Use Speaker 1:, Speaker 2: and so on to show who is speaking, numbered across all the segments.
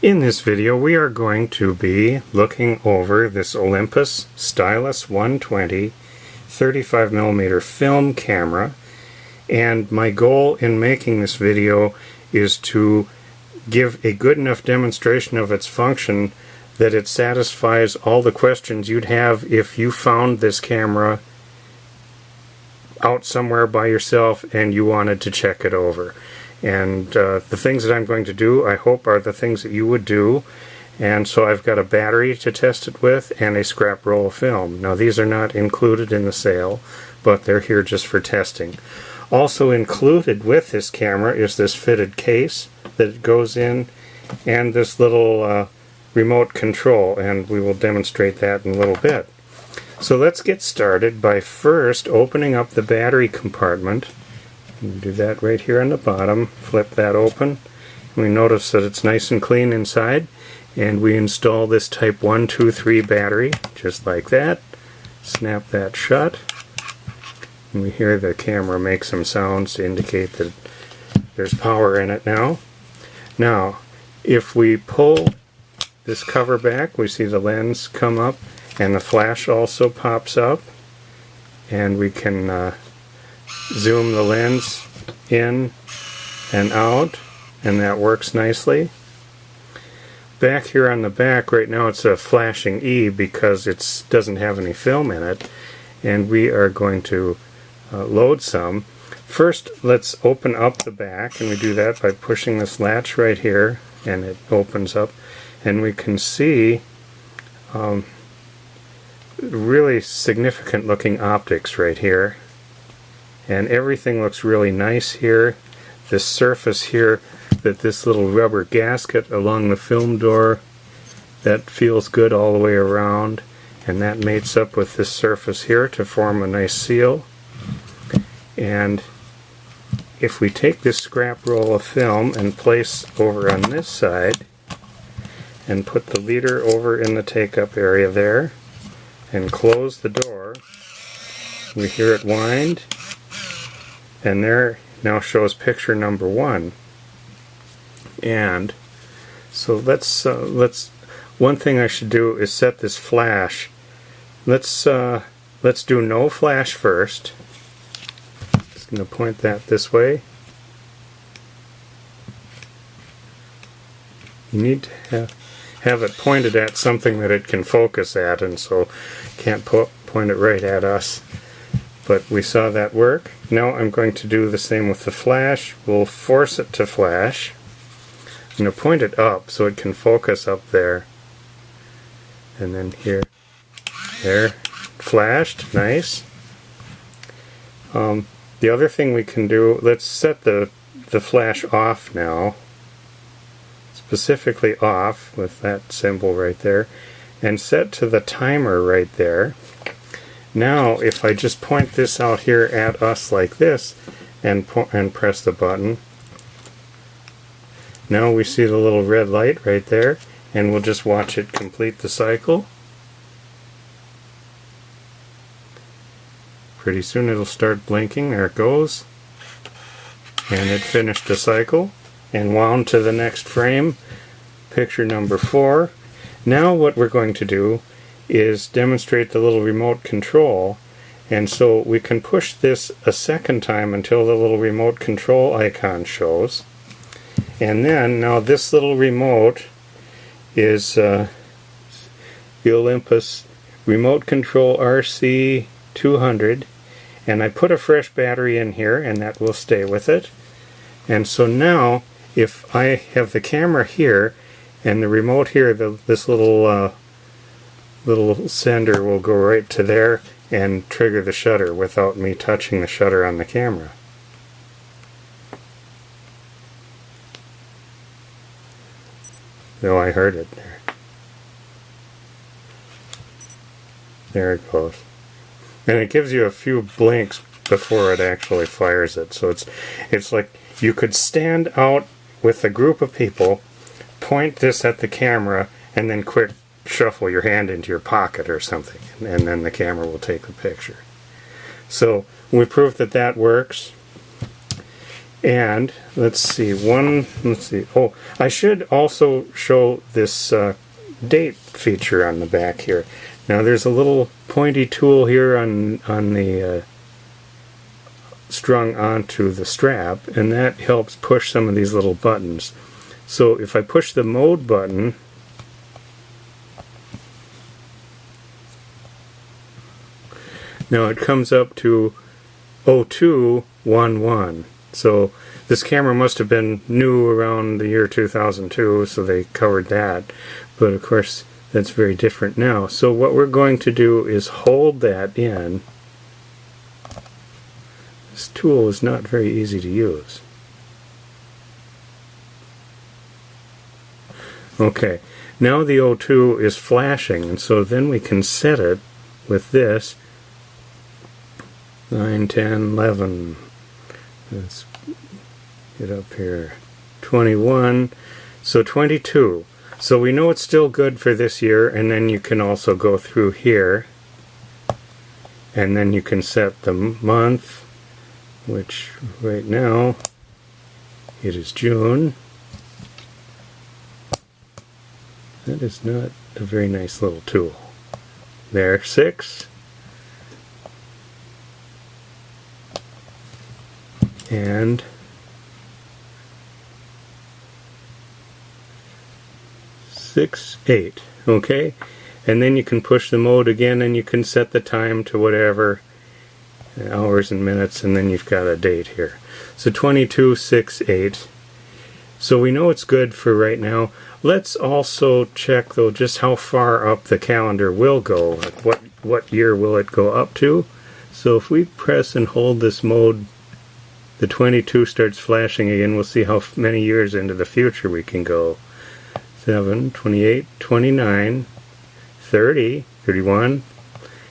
Speaker 1: In this video we are going to be looking over this Olympus Stylus 120 35mm film camera, and my goal in making this video is to give a good enough demonstration of its function that it satisfies all the questions you'd have if you found this camera out somewhere by yourself and you wanted to check it over. And the things that I'm going to do, I hope, are the things that you would do. And so I've got a battery to test it with and a scrap roll of film. Now these are not included in the sale, but they're here just for testing. Also included with this camera is this fitted case that goes in, and this little remote control, and we will demonstrate that in a little bit. So let's get started by first opening up the battery compartment. You do that right here on the bottom. Flip that open. We notice that it's nice and clean inside, and we install this type 123 battery just like that. Snap that shut, and we hear the camera make some sounds to indicate that there's power in it now. Now if we pull this cover back, we see the lens come up and the flash also pops up, and we can zoom the lens in and out, and that works nicely. Back here on the back right now it's a flashing E because it doesn't have any film in it, and we are going to load some. First let's open up the back, and we do that by pushing this latch right here, and it opens up, and we can see really significant looking optics right here, and everything looks really nice here. This surface here, that this little rubber gasket along the film door, that feels good all the way around, and that mates up with this surface here to form a nice seal. And if we take this scrap roll of film and place over on this side and put the leader over in the take-up area there and close the door, we hear it wind, and there now shows picture number 1. And so let's one thing I should do is set this flash. Let's do no flash first. Just going to point that this way. You need to have it pointed at something that it can focus at, and so can't point it right at us. But we saw that work. Now I'm going to do the same with the flash. We'll force it to flash. I'm going to point it up so it can focus up there. And then here, there, flashed, nice. The other thing we can do, let's set the flash off now. Specifically off with that symbol right there, and set to the timer right there. Now if I just point this out here at us like this and press the button, now we see the little red light right there, and we'll just watch it complete the cycle. Pretty soon it'll start blinking. There it goes, and it finished the cycle and wound to the next frame, picture number 4. Now what we're going to do is demonstrate the little remote control, and so we can push this a second time until the little remote control icon shows. And then now this little remote is the Olympus Remote Control RC200, and I put a fresh battery in here, and that will stay with it. And so now if I have the camera here and the remote here, this little sender will go right to there and trigger the shutter without me touching the shutter on the camera. No, I heard it there. There it goes. And it gives you a few blinks before it actually fires it. So it's like you could stand out with a group of people, point this at the camera, and then quick shuffle your hand into your pocket or something, and then the camera will take the picture. So we proved that that works. And let's see, oh, I should also show this date feature on the back here. Now there's a little pointy tool here on the strung onto the strap, and that helps push some of these little buttons. So if I push the mode button, now it comes up to 0211. So this camera must have been new around the year 2002, so they covered that. But of course, that's very different now. So what we're going to do is hold that in. This tool is not very easy to use. Okay, now the O2 is flashing, and so then we can set it with this 9, 10, 11. Let's get up here. 21. So 22. So we know it's still good for this year, and then you can also go through here, and then you can set the month, which right now it is June. That is not a very nice little tool. There, 6. And 6, 8. Okay, and then you can push the mode again, and you can set the time to whatever, hours and minutes, and then you've got a date here. So 22, 6, 8. So we know it's good for right now. Let's also check though just how far up the calendar will go. Like what year will it go up to? So if we press and hold this mode, the 22 starts flashing again. We'll see how many years into the future we can go. 7, 28, 29, 30, 31,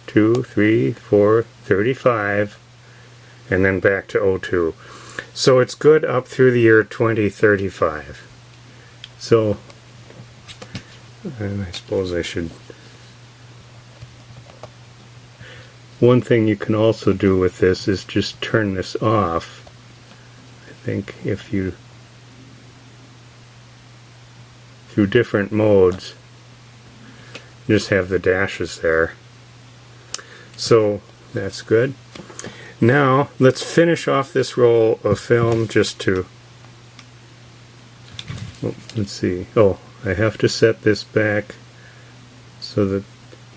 Speaker 1: 2, 3, 4, 35, and then back to 02. So it's good up through the year 2035. So I suppose I should. One thing you can also do with this is just turn this off. I think if you, through different modes, just have the dashes there. So that's good. Now let's finish off this roll of film just to, let's see, I have to set this back so that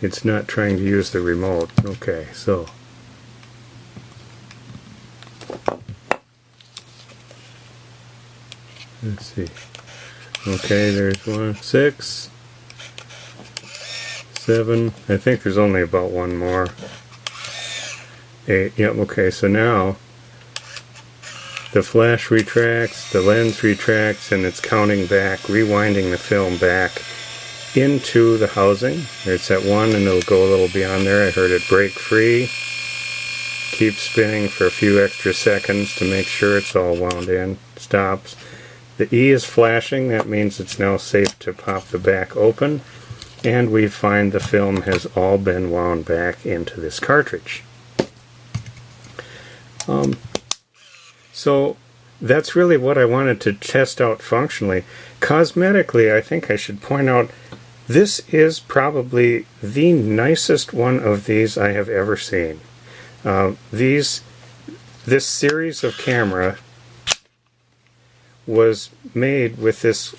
Speaker 1: it's not trying to use the remote. Okay, so let's see. Okay, there's 1, 6, 7. I think there's only about one more. 8. Yep, okay, so now the flash retracts, the lens retracts, and it's counting back, rewinding the film back into the housing. It's at 1 and it'll go a little beyond there. I heard it break free. Keep spinning for a few extra seconds to make sure it's all wound in. Stops. The E is flashing. That means it's now safe to pop the back open. And we find the film has all been wound back into this cartridge. So that's really what I wanted to test out functionally. Cosmetically, I think I should point out this is probably the nicest one of these I have ever seen. This series of camera was made with this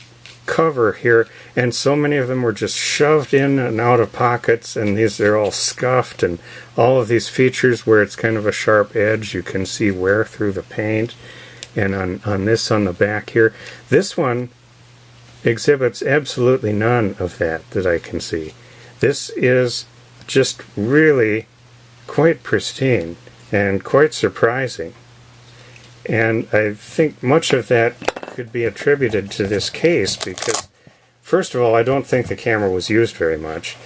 Speaker 1: cover here, and so many of them were just shoved in and out of pockets, and they're all scuffed, and all of these features where it's kind of a sharp edge, you can see wear through the paint. And on this on the back here, this one exhibits absolutely none of that I can see. This is just really quite pristine and quite surprising. And I think much of that could be attributed to this case because, first of all, I don't think the camera was used very much.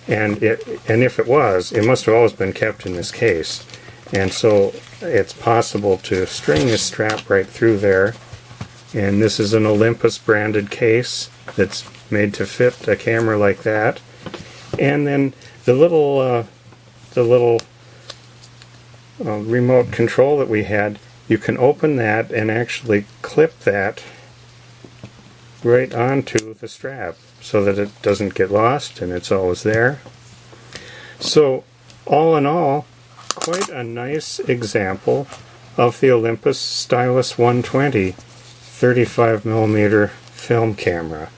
Speaker 1: And if it was, it must have always been kept in this case. And so it's possible to string this strap right through there. And this is an Olympus branded case that's made to fit a camera like that. And then the little remote control that we had you can open that and actually clip that right onto the strap so that it doesn't get lost and it's always there. So all in all, quite a nice example of the Olympus Stylus 120 35mm film camera.